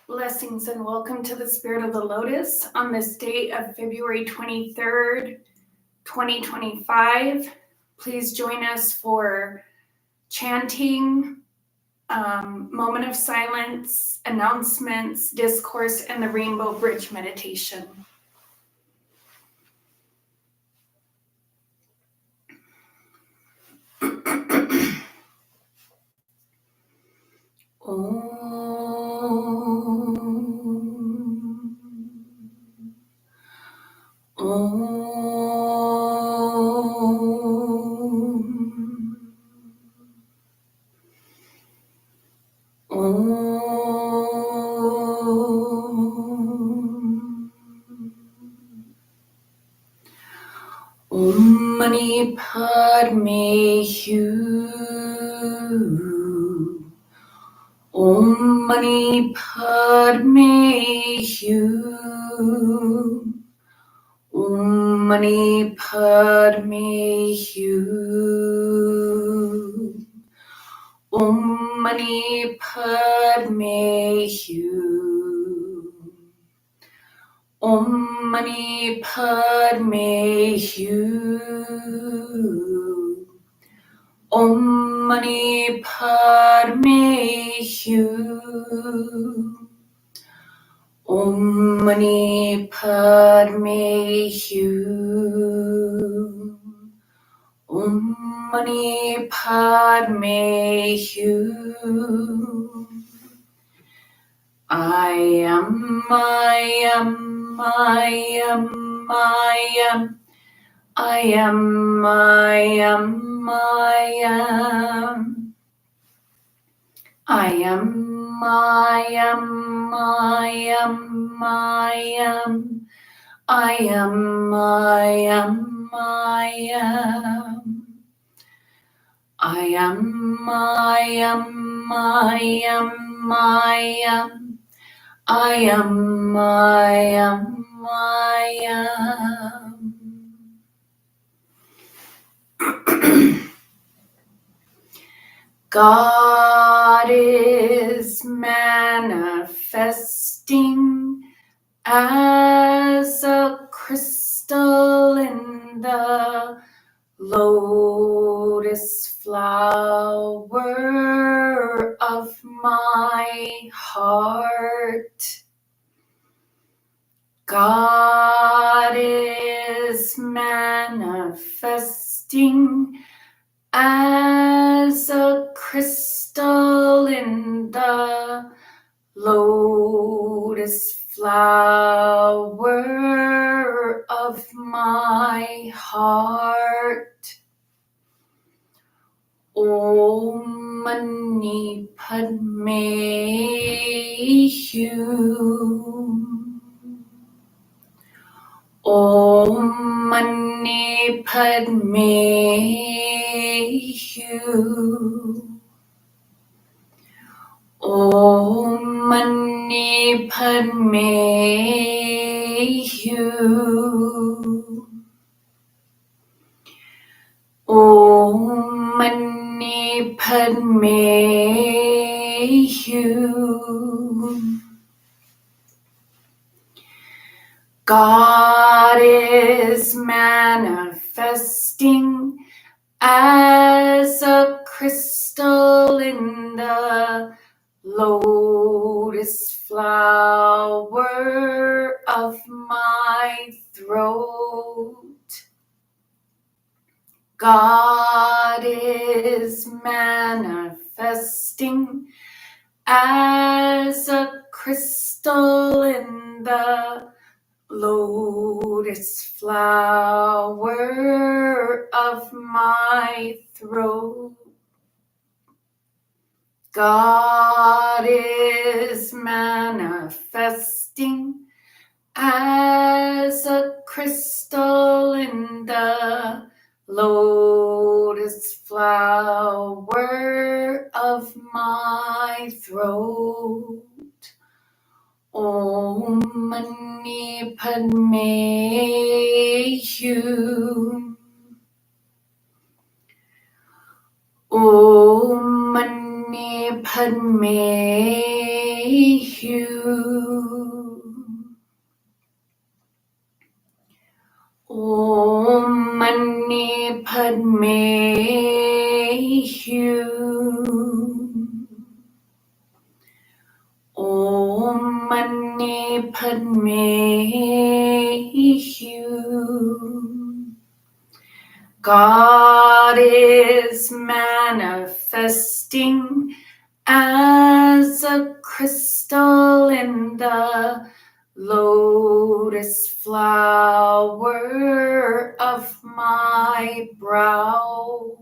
Blessings and welcome to the Spirit of the Lotus on this date of February 23rd, 2025. Please join us for chanting, moment of silence, announcements, discourse, and the Rainbow Bridge meditation. Om Mani Padme Hyu. Om Mani Padme Hyu. Om Mani Padme Hyu. Om Mani Padme Hyu. Om Mani Padme Hyu. Om Mani Padme Hyu. Om Mani Padme Hyu. Om Mani Padme Hyu. I am, I am, I am, I am. I am, I am, I am. I am, I am, I am, I am. I am, I am, I am. I am, I am, I am, I am. I am, I am, I am. God is manifesting as a crystal in the lotus flower of my heart. God is manifesting as a crystal in the lotus flower of my heart. Om Mani Padme Hyu. Om Mani Padme Hyu. Om Mani Padme Hyu. Om Mani Padme Hyu. God is manifesting as a crystal in the lotus flower of my throat. God is manifesting as a crystal in the lotus flower of my throat. God is manifesting as a crystal in the lotus flower of my throat. Om Mani Padme Hyu. Om Mani Padme Om Mani Padme Hum. Om Mani Padme Hum. God is manifesting as a crystal in the lotus flower of my brow.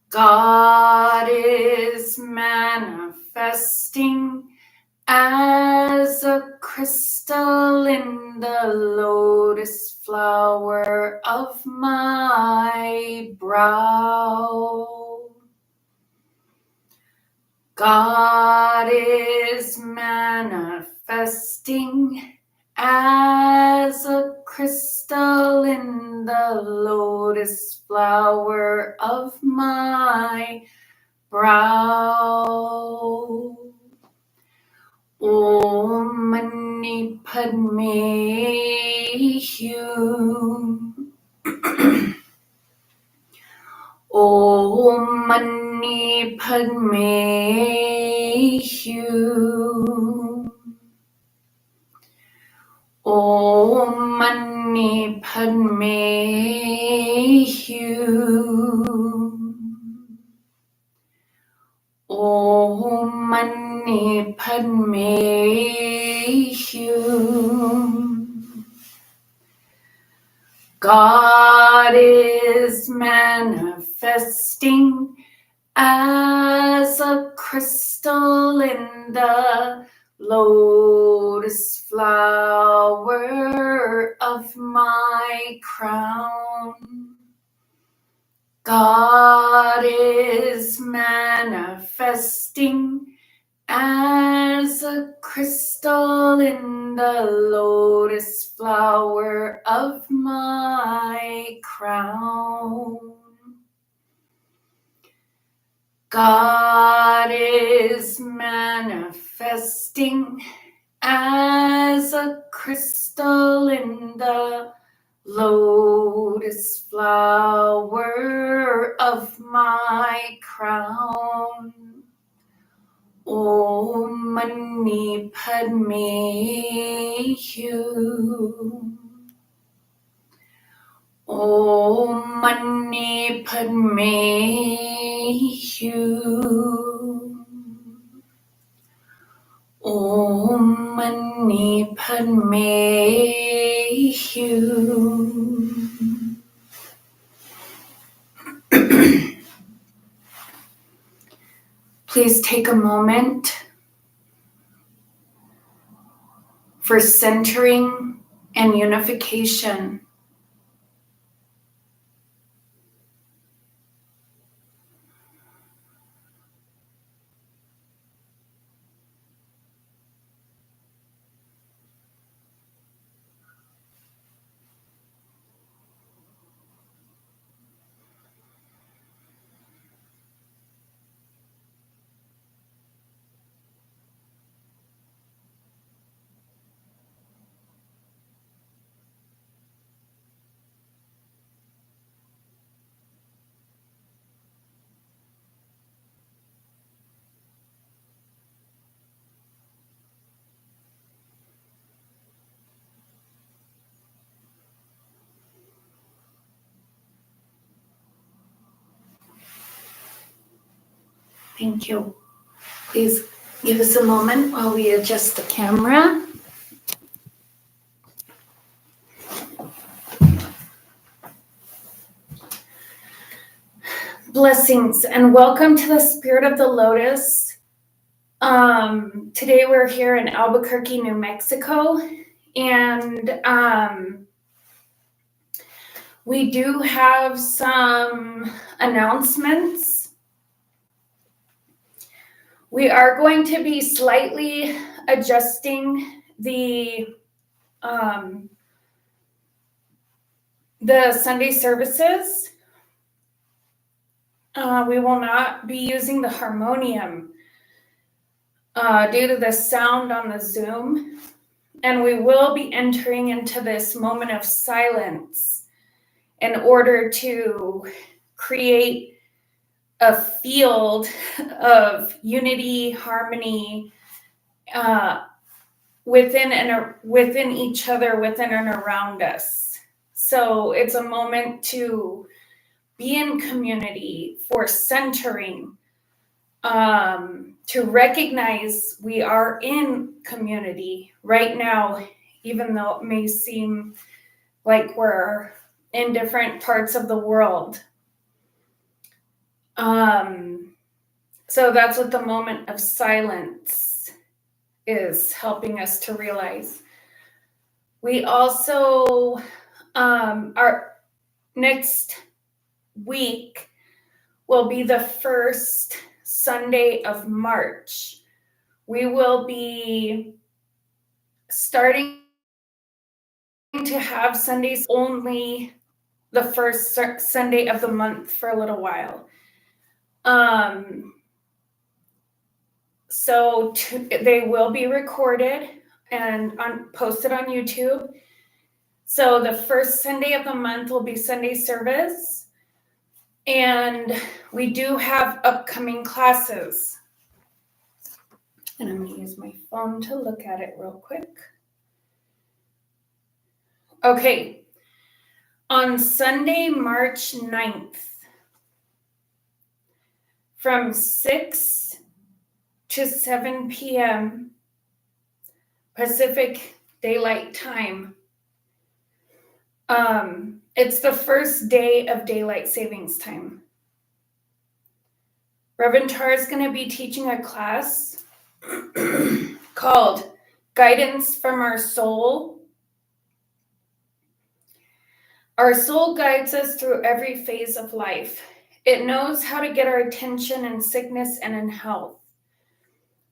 God is manifesting as a crystal in the lotus flower of my brow. God is manifesting as a crystal in the lotus flower of my brow. Om Mani Padme Hum. Om Mani Padme Hum. Om Mani Padme Hum. Om Mani Padme Hum. God is manifesting as a crystal in the lotus flower of my crown. God is manifesting as a crystal in the lotus flower of my crown. God is manifesting as a crystal in the lotus flower of my crown. Om Mani Padme Hum. Om Mani Padme Hum. Om Mani Padme Hum. Please take a moment for centering and unification. Thank you. Please give us a moment while we adjust the camera. Blessings and welcome to the Spirit of the Lotus. Today we're here in Albuquerque, New Mexico, and we do have some announcements. We are going to be slightly adjusting the Sunday services. We will not be using the harmonium. due to the sound on the Zoom. And we will be entering into this moment of silence in order to create a field of unity, harmony, within each other, within and around us. So it's a moment to be in community, for centering, to recognize we are in community right now, even though it may seem like we're in different parts of the world. So that's what the moment of silence is helping us to realize. We also, our next week will be the first Sunday of March. We will be starting to have Sundays only the first Sunday of the month for a little while. So they will be recorded and posted on YouTube. So the first Sunday of the month will be Sunday service. And we do have upcoming classes. And I'm going to use my phone to look at it real quick. Okay. On Sunday, March 9th, from 6 to 7 p.m. Pacific Daylight Time, it's the first day of Daylight Savings Time. Reverend Tar is going to be teaching a class called Guidance from Our Soul. Our soul guides us through every phase of life. It knows how to get our attention in sickness and in health.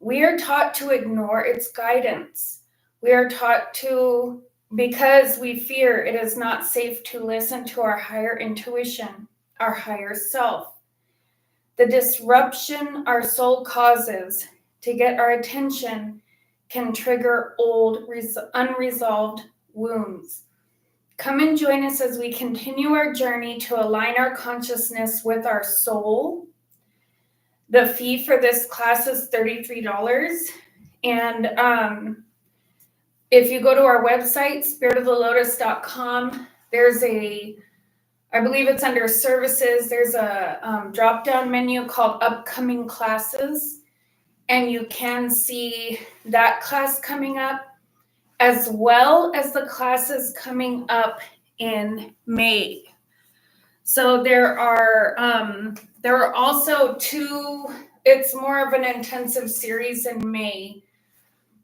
We are taught to ignore its guidance. We are taught to, because we fear it is not safe to listen to our higher intuition, our higher self. The disruption our soul causes to get our attention can trigger old, unresolved wounds. Come and join us as we continue our journey to align our consciousness with our soul. The fee for this class is $33. And if you go to our website, spiritofthelotus.com, there's I believe it's under services, there's a drop-down menu called upcoming classes. And you can see that class coming up, as well as the classes coming up in May. So there are also it's more of an intensive series in May.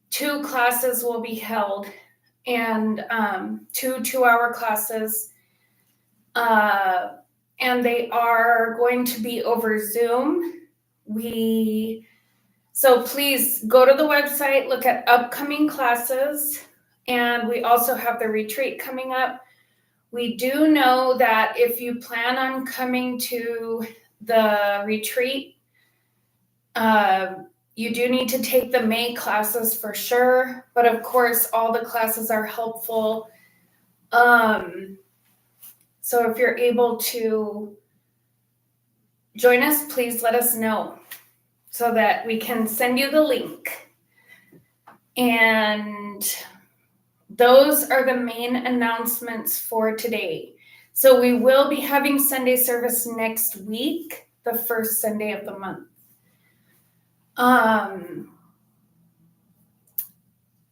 2 classes will be held, and 2 2-hour classes. And they are going to be over Zoom. So please go to the website, look at upcoming classes, and we also have the retreat coming up. We do know that if you plan on coming to the retreat, you do need to take the May classes for sure, but of course, all the classes are helpful. So if you're able to join us, please let us know so that we can send you the link. And those are the main announcements for today. So we will be having Sunday service next week, the first Sunday of the month.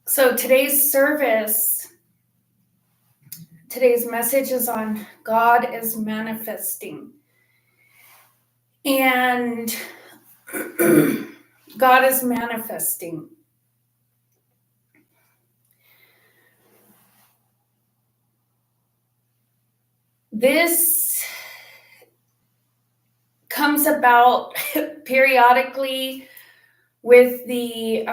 So today's message is on God is manifesting. And God is manifesting. This comes about periodically with the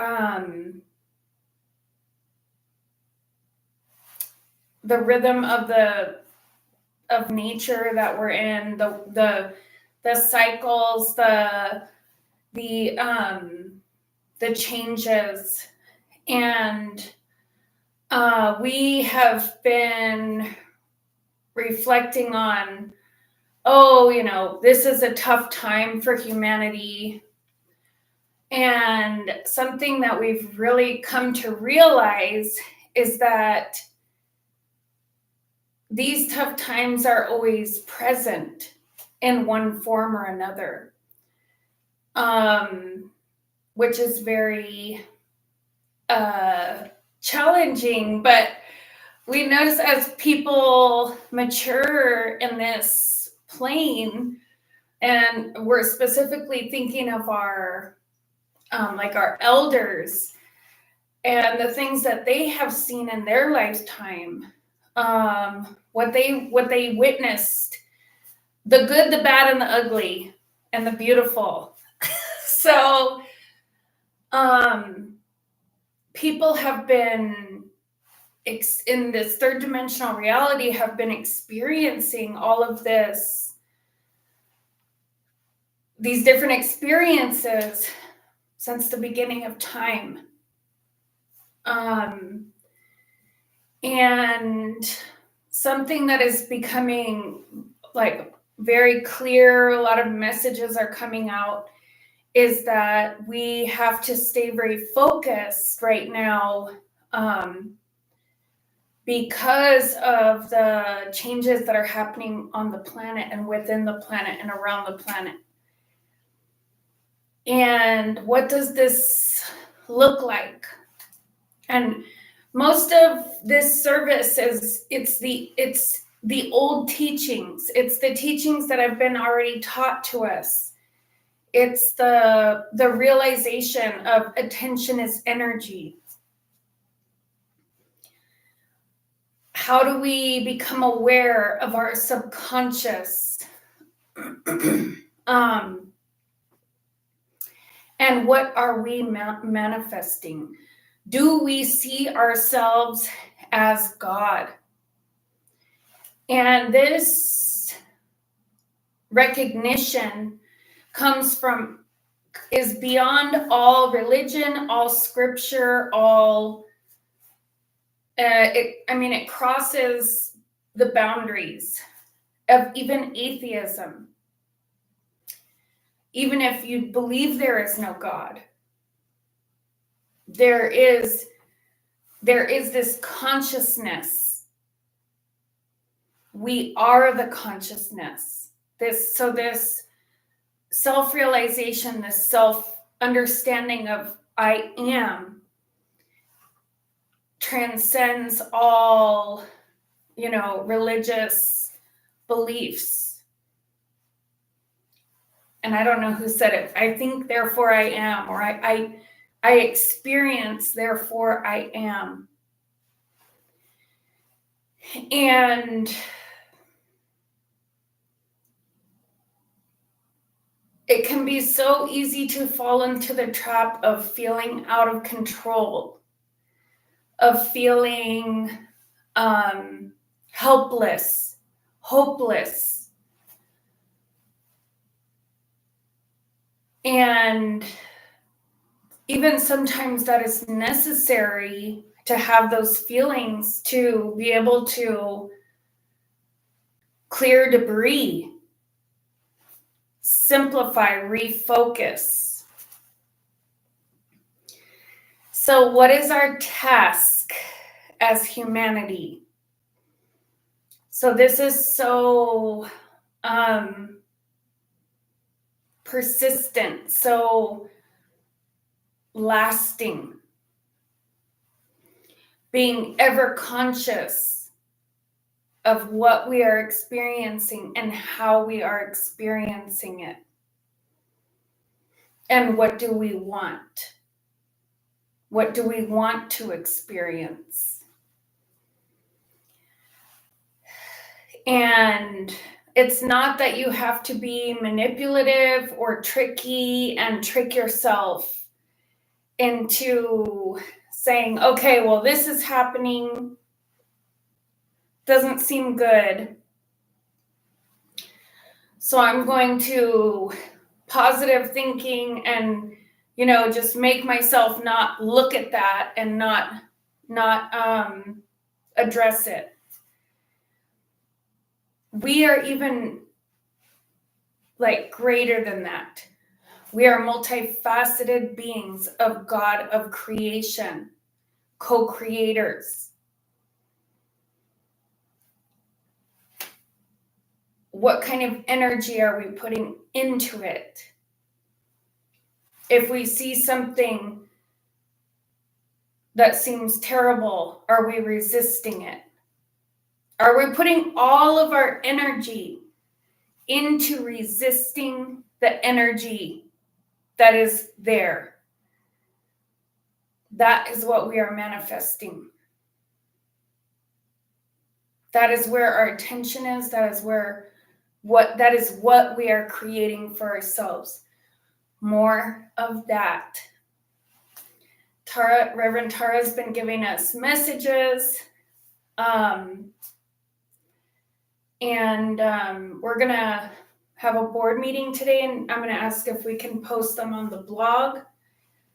rhythm of nature that we're in, the cycles, the the changes. And we have been reflecting on, this is a tough time for humanity. And something that we've really come to realize is that these tough times are always present in one form or another, which is very challenging. But we notice as people mature in this plane, and we're specifically thinking of our our elders and the things that they have seen in their lifetime, what they witnessed, the good, the bad, and the ugly, and the beautiful. So people have been in this third dimensional reality, have been experiencing all of these different experiences since the beginning of time. And something that is becoming very clear, a lot of messages are coming out, is that we have to stay very focused right now, because of the changes that are happening on the planet and within the planet and around the planet. And what does this look like? And most of this service it's the old teachings. It's the teachings that have been already taught to us. It's the realization of attention is energy. How do we become aware of our subconscious? And what are we manifesting? Do we see ourselves as God? And this recognition is beyond all religion, all scripture, it crosses the boundaries of even atheism. Even if you believe there is no God, there is this consciousness. We are the consciousness. This self-realization, this self-understanding of I am, transcends all, religious beliefs. And I don't know who said it. I think, therefore I am, or I experience, therefore I am. And it can be so easy to fall into the trap of feeling out of control, of feeling helpless, hopeless. And even sometimes that is necessary to have those feelings to be able to clear debris, simplify, refocus. So what is our task as humanity? So this is so persistent, so lasting. Being ever conscious of what we are experiencing and how we are experiencing it. And what do we want? What do we want to experience? And it's not that you have to be manipulative or tricky and trick yourself into saying, okay, well, this is happening, doesn't seem good, so I'm going to positive thinking and just make myself not look at that and not address it. We are even like greater than that. We are multifaceted beings of God, of creation, co-creators. What kind of energy are we putting into it? If we see something that seems terrible, are we resisting it? Are we putting all of our energy into resisting the energy that is there? That is what we are manifesting. That is where our attention is. That is what we are creating for ourselves. More of that. Reverend Tara's been giving us messages. We're going to have a board meeting today, and I'm going to ask if we can post them on the blog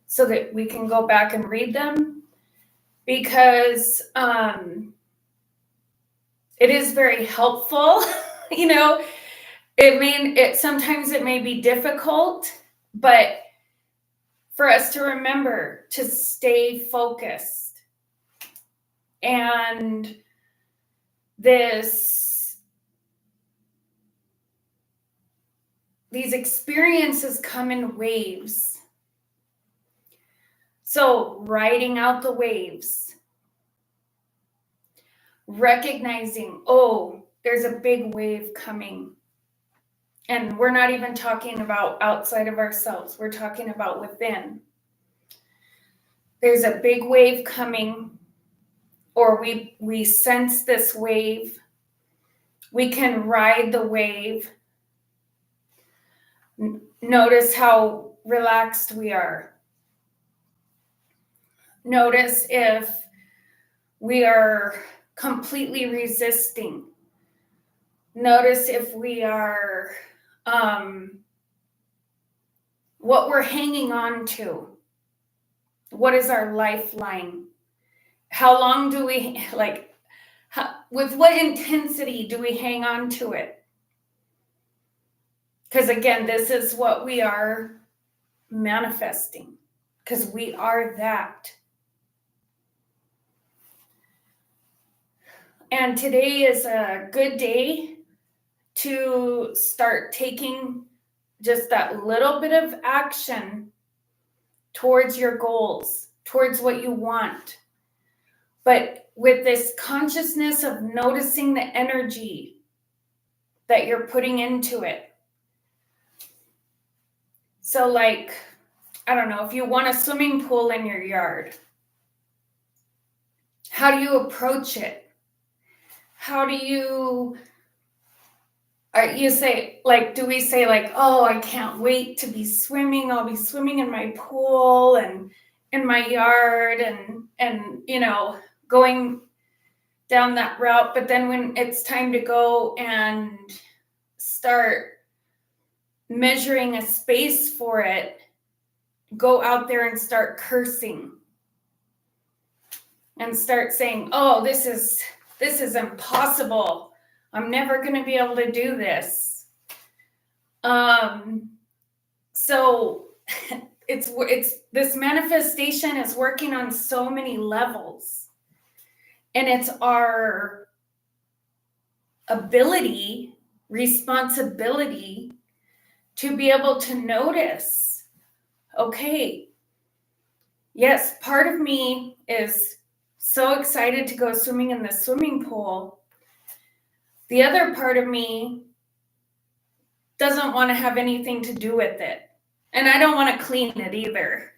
so that we can go back and read them, because it is very helpful. Sometimes it may be difficult, but for us to remember to stay focused. And these experiences come in waves. So riding out the waves, recognizing, there's a big wave coming. And we're not even talking about outside of ourselves. We're talking about within. There's a big wave coming, or we sense this wave. We can ride the wave. Notice how relaxed we are. Notice if we are completely resisting. Notice if we are what we're hanging on to. What is our lifeline? How long do we, with what intensity do we hang on to it? Because again, this is what we are manifesting, because we are that. And today is a good day to start taking just that little bit of action towards your goals, towards what you want. But with this consciousness of noticing the energy that you're putting into it. So I don't know, if you want a swimming pool in your yard, how do you approach it? How do you say, do we say I can't wait to be swimming. I'll be swimming in my pool and in my yard and going down that route. But then when it's time to go and start measuring a space for it, go out there and start cursing and start saying, this is impossible. I'm never going to be able to do this. So it's this manifestation is working on so many levels, and it's our responsibility to be able to notice, okay, yes, part of me is so excited to go swimming in the swimming pool. The other part of me doesn't want to have anything to do with it. And I don't want to clean it either.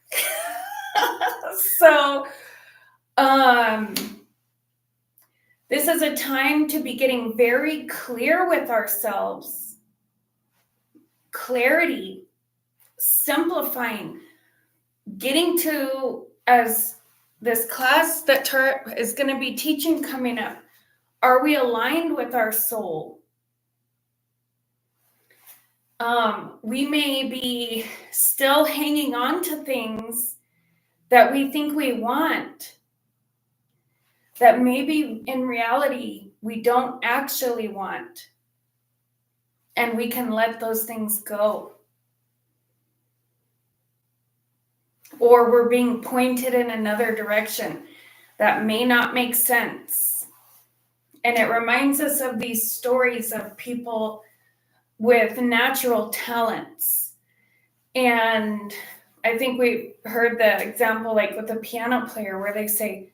So, this is a time to be getting very clear with ourselves. Clarity, simplifying, getting to, as this class that Tara is going to be teaching coming up, are we aligned with our soul? We may be still hanging on to things that we think we want, that maybe in reality we don't actually want. And we can let those things go. Or we're being pointed in another direction that may not make sense. And it reminds us of these stories of people with natural talents. And I think we heard the example like with a piano player where they say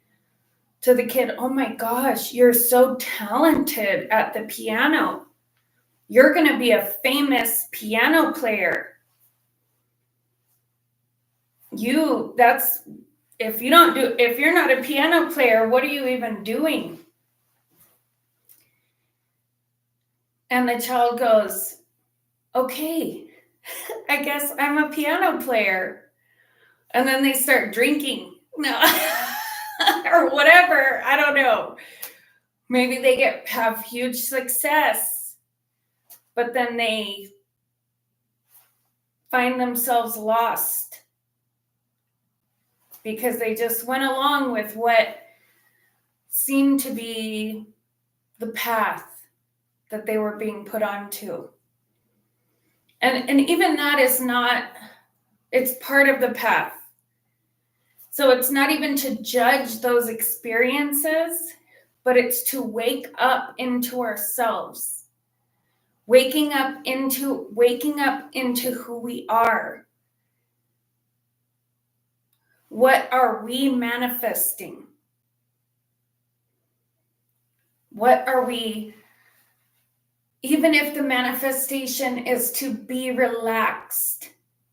to the kid, "Oh my gosh, you're so talented at the piano. You're going to be a famous piano player. If you're not a piano player, what are you even doing?" And the child goes, "Okay, I guess I'm a piano player." And then they start drinking. No. Or whatever. I don't know. Maybe they have huge success, but then they find themselves lost because they just went along with what seemed to be the path that they were being put onto. And even that is not, it's part of the path. So it's not even to judge those experiences, but it's to wake up into ourselves. Waking up into who we are. What are we manifesting? What are we, even if the manifestation is to be relaxed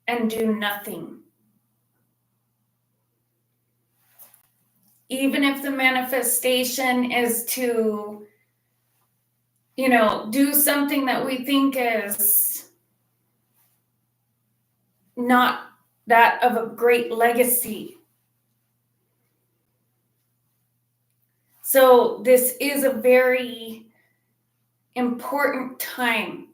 and do nothing. Even if the manifestation is to, do something that we think is not that of a great legacy. So this is a very important time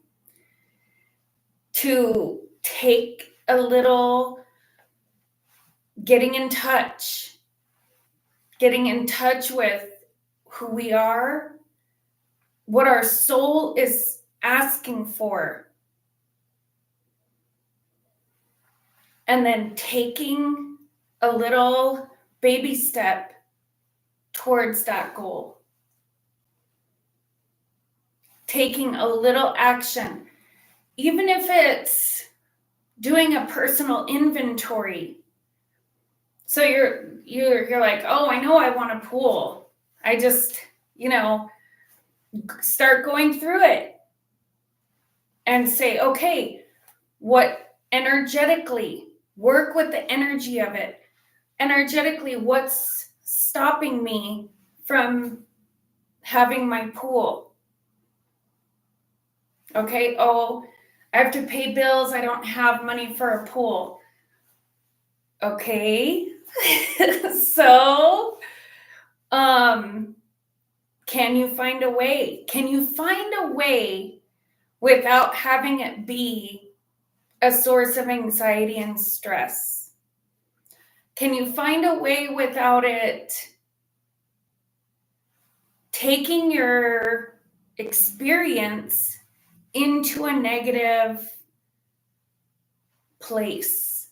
to take a little getting in touch with who we are, what our soul is asking for, and then taking a little baby step towards that goal. Taking a little action, even if it's doing a personal inventory. So you're like, "Oh, I know I want a pool. I just, start going through it and say, okay, what energetically, work with the energy of it. Energetically, what's stopping me from having my pool? Okay, oh, I have to pay bills. I don't have money for a pool. Okay, so, can you find a way? Can you find a way without having it be a source of anxiety and stress? Can you find a way without it taking your experience into a negative place?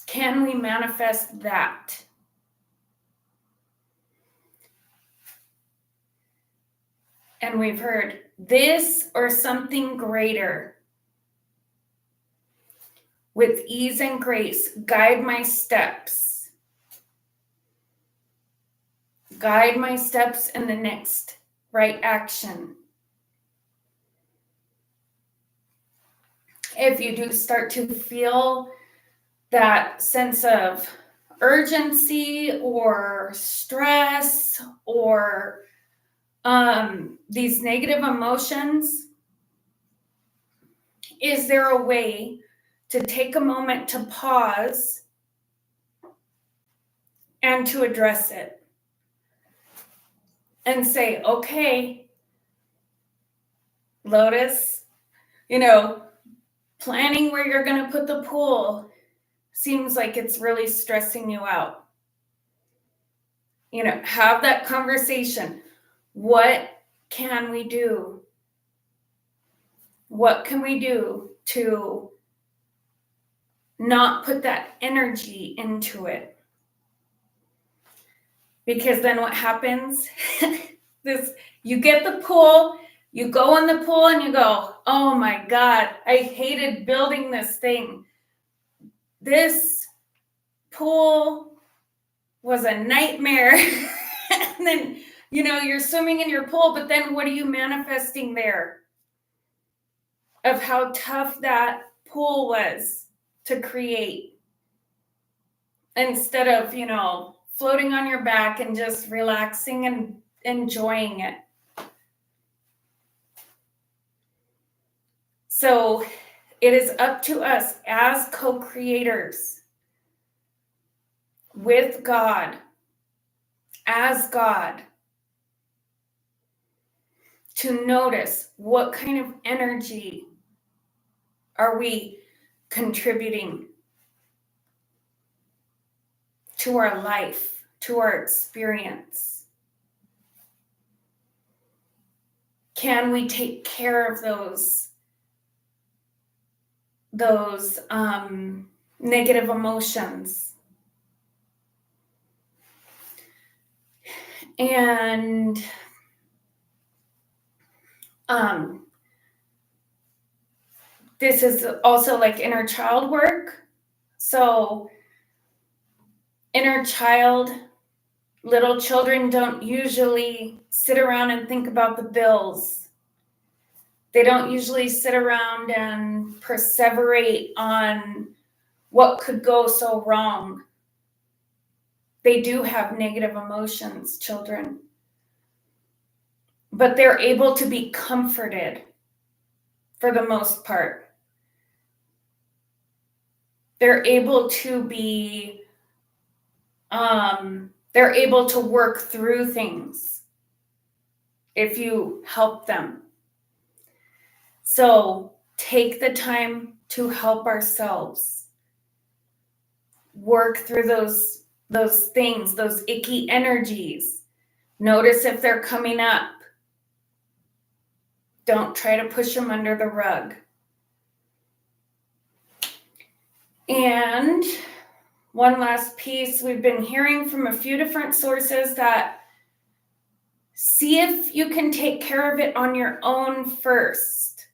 Can we manifest that? And we've heard this or something greater. With ease and grace, guide my steps. Guide my steps in the next right action. If you do start to feel that sense of urgency or stress or these negative emotions, is there a way to take a moment to pause and to address it and say, okay, Lotus, planning where you're going to put the pool seems like it's really stressing you out. Have that conversation. What can we do? What can we do to not put that energy into it? Because then what happens? You get the pool, you go in the pool and you go, oh my God, I hated building this thing. This pool was a nightmare. And then, you're swimming in your pool, but then what are you manifesting there? Of how tough that pool was to create. Instead of, floating on your back and just relaxing and enjoying it. So it is up to us as co-creators with God, as God, to notice what kind of energy are we contributing to our life, to our experience. Can we take care of those negative emotions? And this is also like inner child work. So inner child, little children don't usually sit around and think about the bills. They don't usually sit around and perseverate on what could go so wrong. They do have negative emotions, children. But they're able to be comforted for the most part. They're able to be, they're able to work through things if you help them. So take the time to help ourselves work through those things, those icky energies. Notice if they're coming up. Don't try to push them under the rug. And one last piece, we've been hearing from a few different sources that see if you can take care of it on your own first.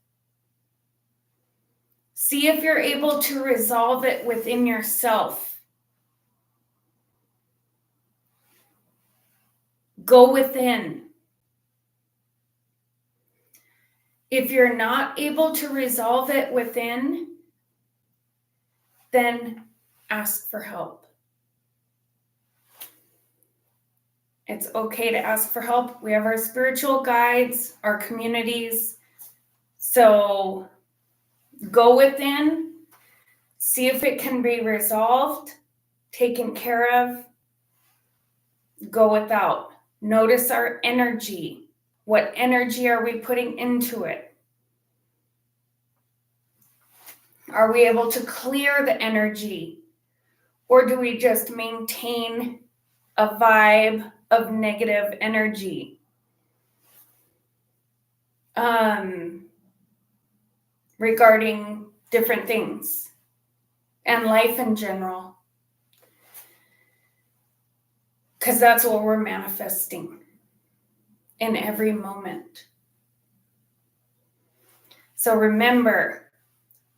See if you're able to resolve it within yourself. Go within. If you're not able to resolve it within, then ask for help. It's okay to ask for help. We have our spiritual guides, our communities. So go within, see if it can be resolved, taken care of, go without. Notice our energy. What energy are we putting into it? Are we able to clear the energy? Or do we just maintain a vibe of negative energy? Regarding different things and life in general. Because that's what we're manifesting in every moment. So remember,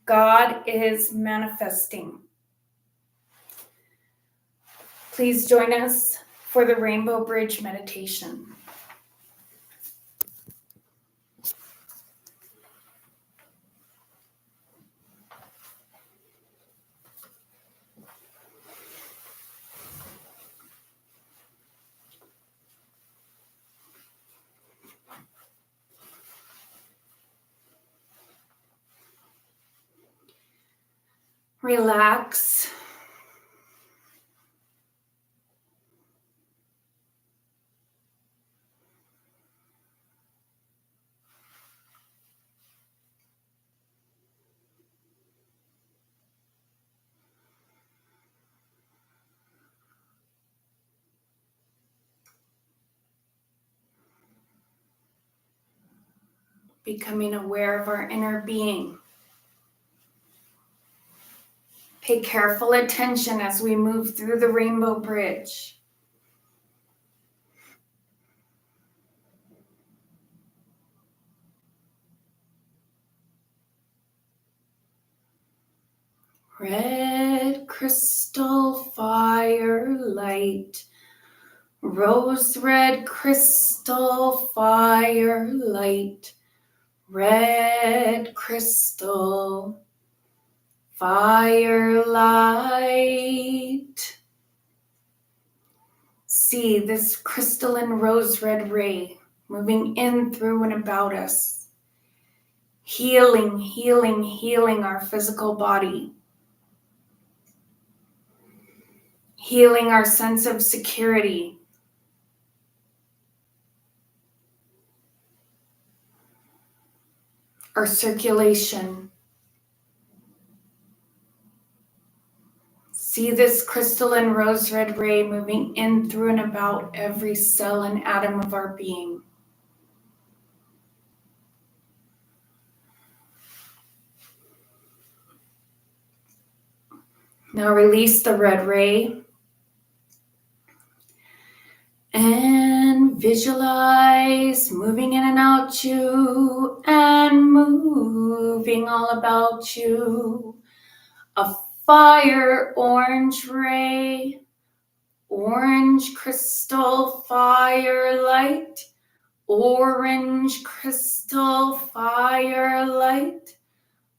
God is manifesting. Please join us for the Rainbow Bridge meditation. Relax. becoming aware of our inner being. Pay careful attention as we move through the rainbow bridge. Red crystal fire light, rose red crystal fire light, red crystal fire light. See this crystalline rose red ray moving in, through, and about us, healing, healing, healing our physical body, healing our sense of security, our circulation. See this crystalline rose red ray moving in, through, and about every cell and atom of our being. Now release the red ray and visualize moving in and out you and moving all about you. A fire orange ray, orange crystal fire light, orange crystal fire light,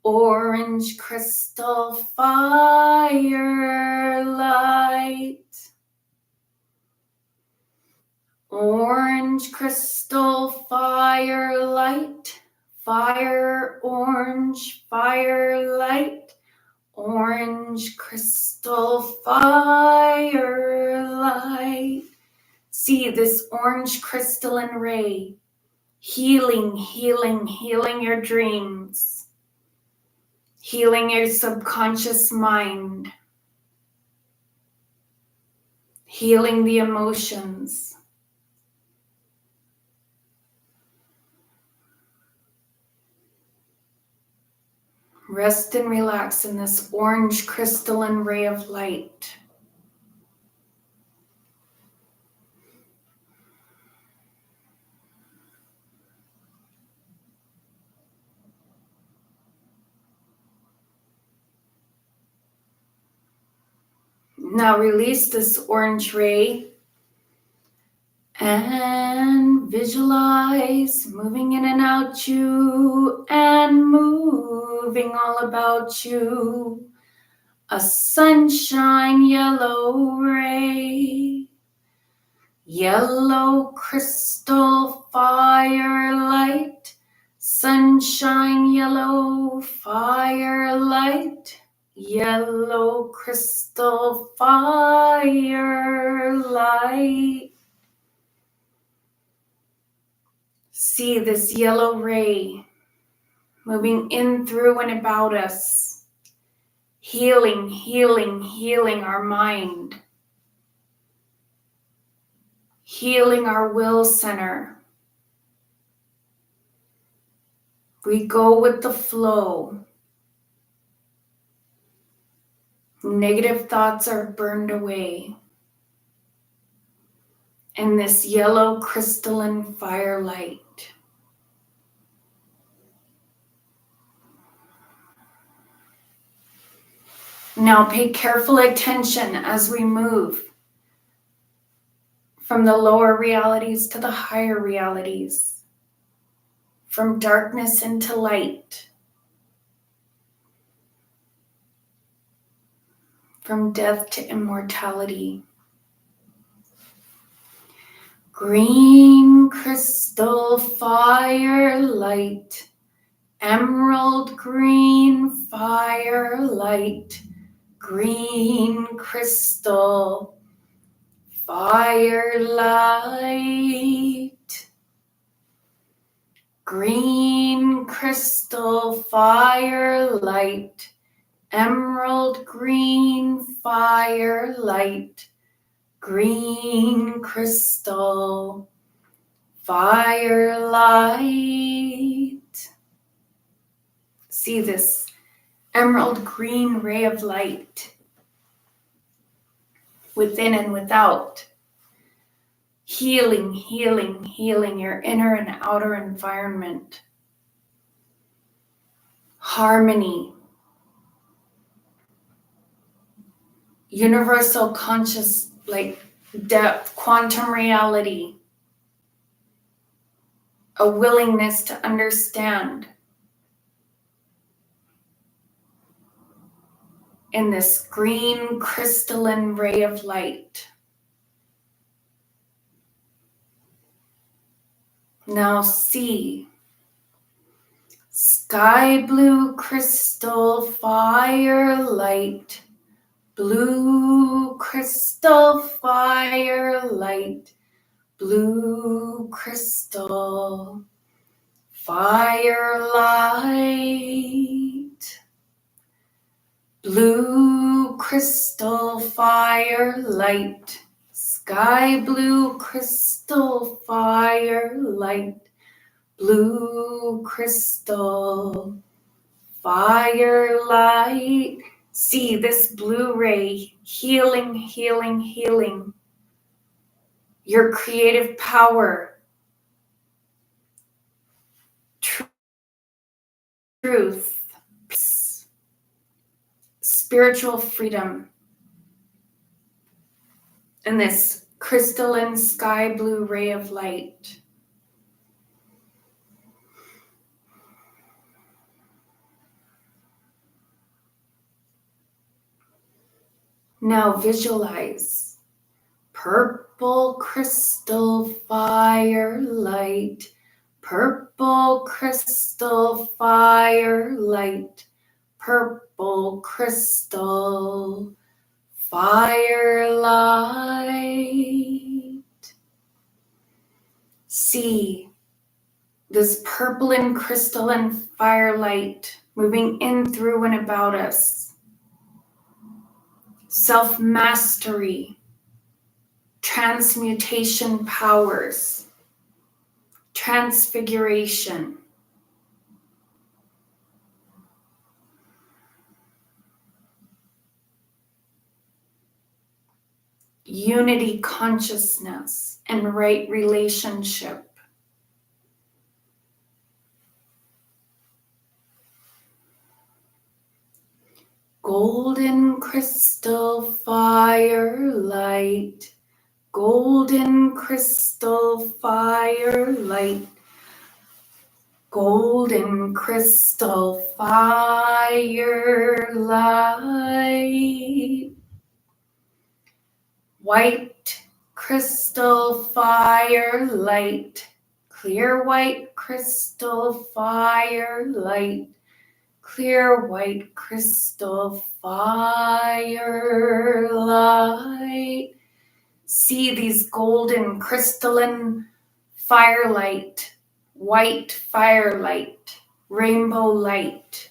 orange crystal fire light, orange crystal fire light, fire orange fire light, orange crystal fire light. See this orange crystalline ray healing, healing, healing your dreams, healing your subconscious mind, healing the emotions. Rest and relax in this orange crystalline ray of light. Now release this orange ray and visualize moving in and out you and moving all about you. A sunshine yellow ray, yellow crystal fire light, sunshine yellow fire light, yellow crystal fire light. See this yellow ray moving in, through, and about us, healing, healing, healing our mind, healing our will center. We go with the flow. Negative thoughts are burned away. In this yellow crystalline fire light. Now pay careful attention as we move from the lower realities to the higher realities, from darkness into light, from death to immortality. Green crystal fire light, emerald green fire light, green crystal fire light, green crystal fire light, emerald green fire light, green crystal fire light. See this emerald green ray of light within and without. Healing, healing, healing your inner and outer environment. Harmony. Universal conscious, like depth, quantum reality. A willingness to understand. In this green crystalline ray of light. Now see sky blue crystal fire light, blue crystal fire light, blue crystal fire light, blue crystal fire light. Sky blue crystal fire light, blue crystal fire light. See this blue ray healing, healing, healing your creative power, truth, peace, spiritual freedom. And this crystalline sky blue ray of light. Now visualize purple crystal fire light, purple crystal fire light, purple crystal fire light. See this purple and crystalline firelight moving in, through, and about us. Self-mastery, transmutation powers, transfiguration. Unity consciousness and right relationship. Golden crystal fire light, golden crystal fire light, golden crystal fire light. White crystal fire light, clear white crystal fire light, clear white crystal fire light. See these golden crystalline firelight, white firelight, rainbow light,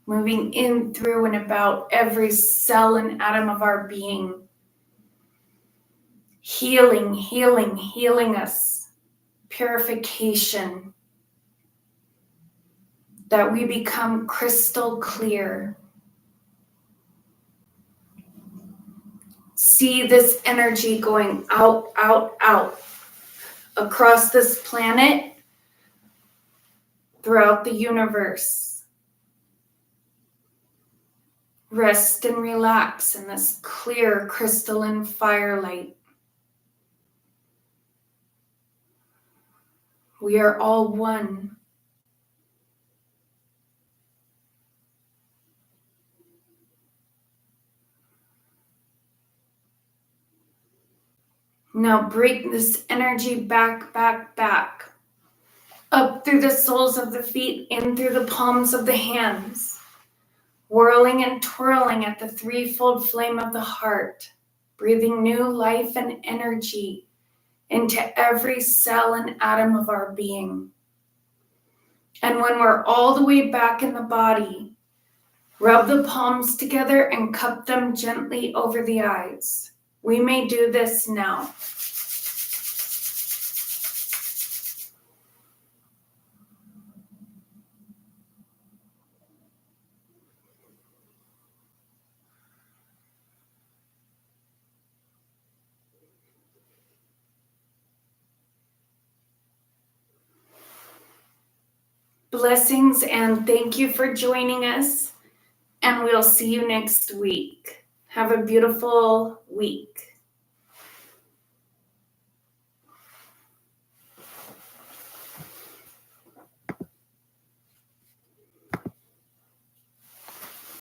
moving in, through, and about every cell and atom of our being. Healing, healing, healing us. Purification. That we become crystal clear. See this energy going out, out, out across this planet, throughout the universe. Rest and relax in this clear crystalline firelight. We are all one. Now bring this energy back, back, back. Up through the soles of the feet, in through the palms of the hands. Whirling and twirling at the threefold flame of the heart. Breathing new life and energy into every cell and atom of our being. And when we're all the way back in the body, rub the palms together and cup them gently over the eyes. We may do this now. Blessings and thank you for joining us. And we'll see you next week. Have a beautiful week.